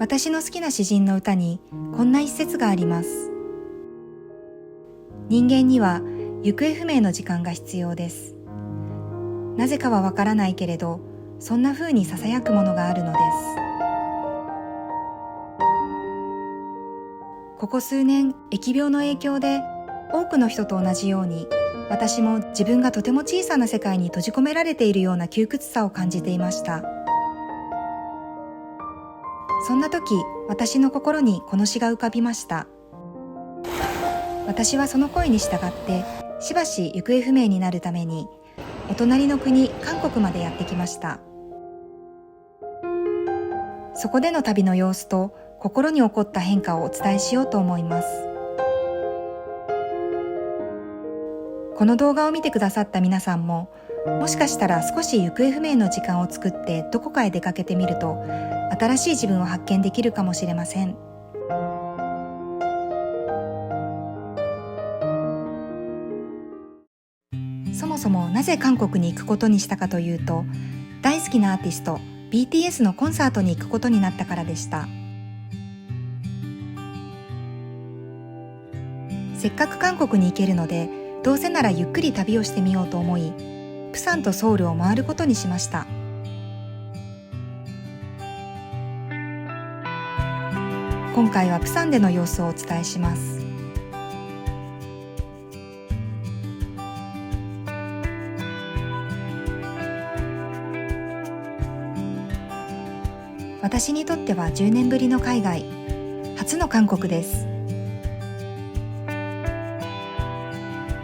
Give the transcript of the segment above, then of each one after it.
私の好きな詩人の歌にこんな一節があります。人間には行方不明の時間が必要です。なぜかはわからないけれど、そんな風に囁くものがあるのです。ここ数年、疫病の影響で多くの人と同じように、私も自分がとても小さな世界に閉じ込められているような窮屈さを感じていました。そんな時、私の心にこの詩が浮かびました。私はその声に従ってしばし行方不明になるためにお隣の国韓国までやってきました。そこでの旅の様子と心に起こった変化をお伝えしようと思います。この動画を見てくださった皆さんも、もしかしたら少し行方不明の時間を作ってどこかへ出かけてみると新しい自分を発見できるかもしれません。そもそもなぜ韓国に行くことにしたかというと、大好きなアーティスト BTS のコンサートに行くことになったからでした。せっかく韓国に行けるので、どうせならゆっくり旅をしてみようと思い、プサンとソウルを回ることにしました。今回はプサンでの様子をお伝えします。私にとっては10年ぶりの海外、初の韓国です。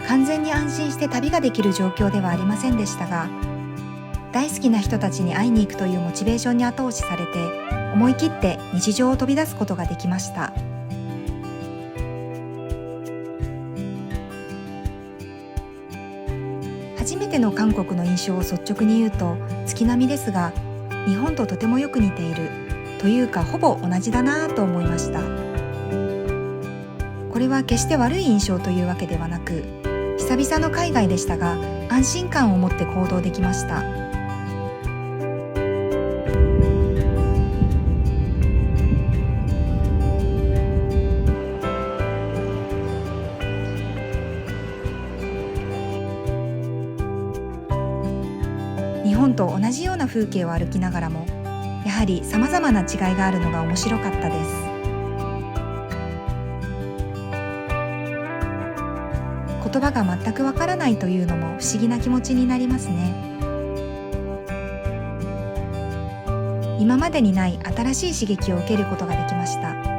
完全に安心して旅ができる状況ではありませんでしたが、大好きな人たちに会いに行くというモチベーションに後押しされて、思い切って日常を飛び出すことができました。初めての韓国の印象を率直に言うと、月並みですが、日本ととてもよく似ているというか、ほぼ同じだなぁと思いました。これは決して悪い印象というわけではなく、久々の海外でしたが、安心感を持って行動できました。日本と同じような風景を歩きながらも、やはり様々な違いがあるのが面白かったです。言葉が全くわからないというのも不思議な気持ちになりますね。今までにない新しい刺激を受けることができました。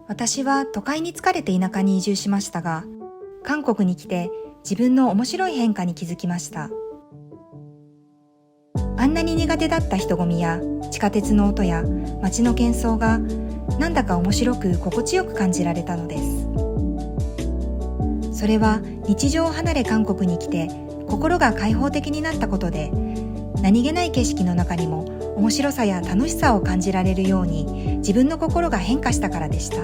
私は都会に疲れて田舎に移住しましたが、韓国に来て自分の面白い変化に気づきました。あんなに苦手だった人混みや地下鉄の音や街の喧騒がなんだか面白く心地よく感じられたのです。それは日常を離れ韓国に来て心が開放的になったことで、何気ない景色の中にも面白さや楽しさを感じられるように自分の心が変化したからでした。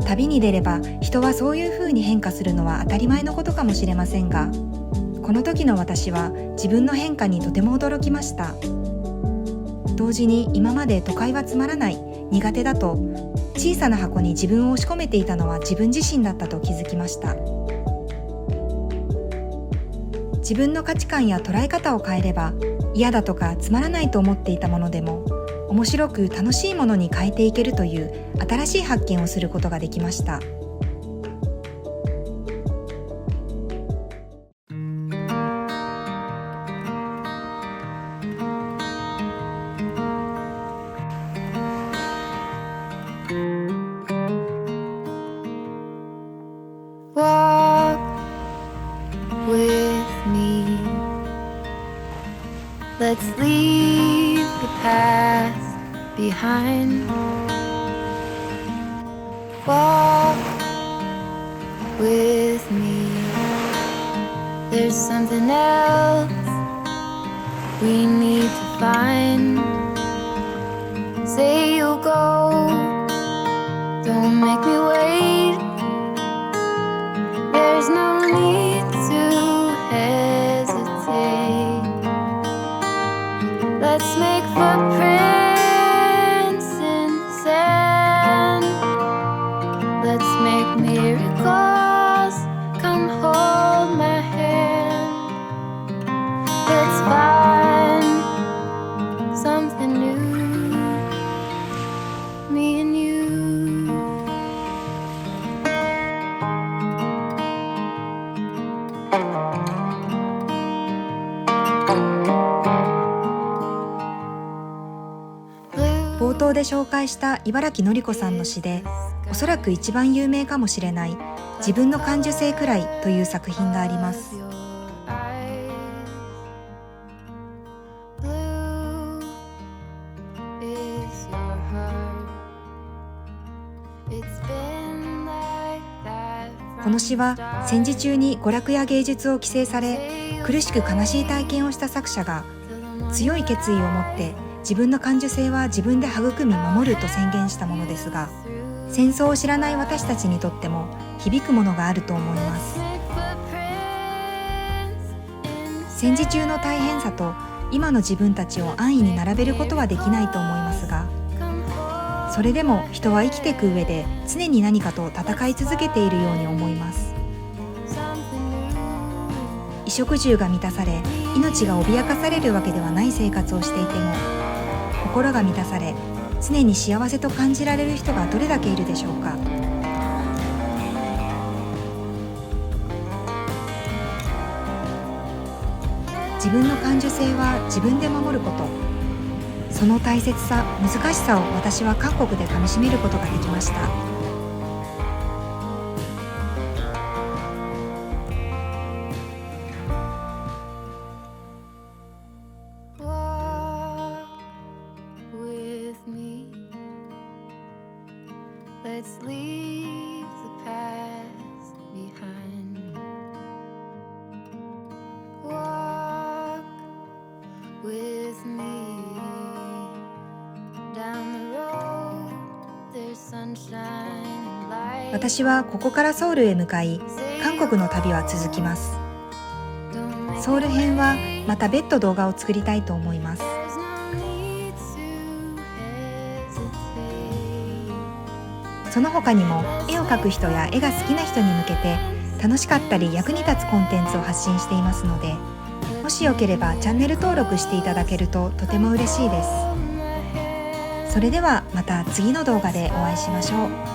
旅に出れば人はそういう風に変化するのは当たり前のことかもしれませんが、この時の私は自分の変化にとても驚きました。同時に今まで都会はつまらない、苦手だと小さな箱に自分を押し込めていたのは自分自身だったと気づきました。自分の価値観や捉え方を変えれば、嫌だとかつまらないと思っていたものでも面白く楽しいものに変えていけるという新しい発見をすることができました。Walk with me. Let's leave the past behind. Walk with me. There's something else we need to find. Say you'll go, don't make me wait. There's no need to hesitate. Let's make footprints in the sand. Let's make miracles. Come hold my hand. Let's find something new, me and you. Blue 冒頭で紹介した茨城のり子さんの詩で、おそらく一番有名かもしれない自分の感受性くらいという作品があります。Blue is your heart. It's been like that この詩は戦時中に娯楽や芸術を規制され苦しく悲しい体験をした作者が強い決意を持って自分の感受性は自分で育み守ると宣言したものですが、戦争を知らない私たちにとっても響くものがあると思います。戦時中の大変さと今の自分たちを安易に並べることはできないと思いますが、それでも人は生きていく上で常に何かと戦い続けているように思います。衣食住が満たされ命が脅かされるわけではない生活をしていても、心が満たされ常に幸せと感じられる人がどれだけいるでしょうか。自分の感受性は自分で守ること、その大切さ、難しさを私は韓国でかみしめることができました。Walk with me. Let's leave the past behind. Walk with me. Down the road, there's sunshine and light. 私はここからソウルへ向かい、韓国の旅は続きます。ソウル編はまた別途動画を作りたいと思います。その他にも絵を描く人や絵が好きな人に向けて楽しかったり役に立つコンテンツを発信していますので、もしよければチャンネル登録していただけるととても嬉しいです。それではまた次の動画でお会いしましょう。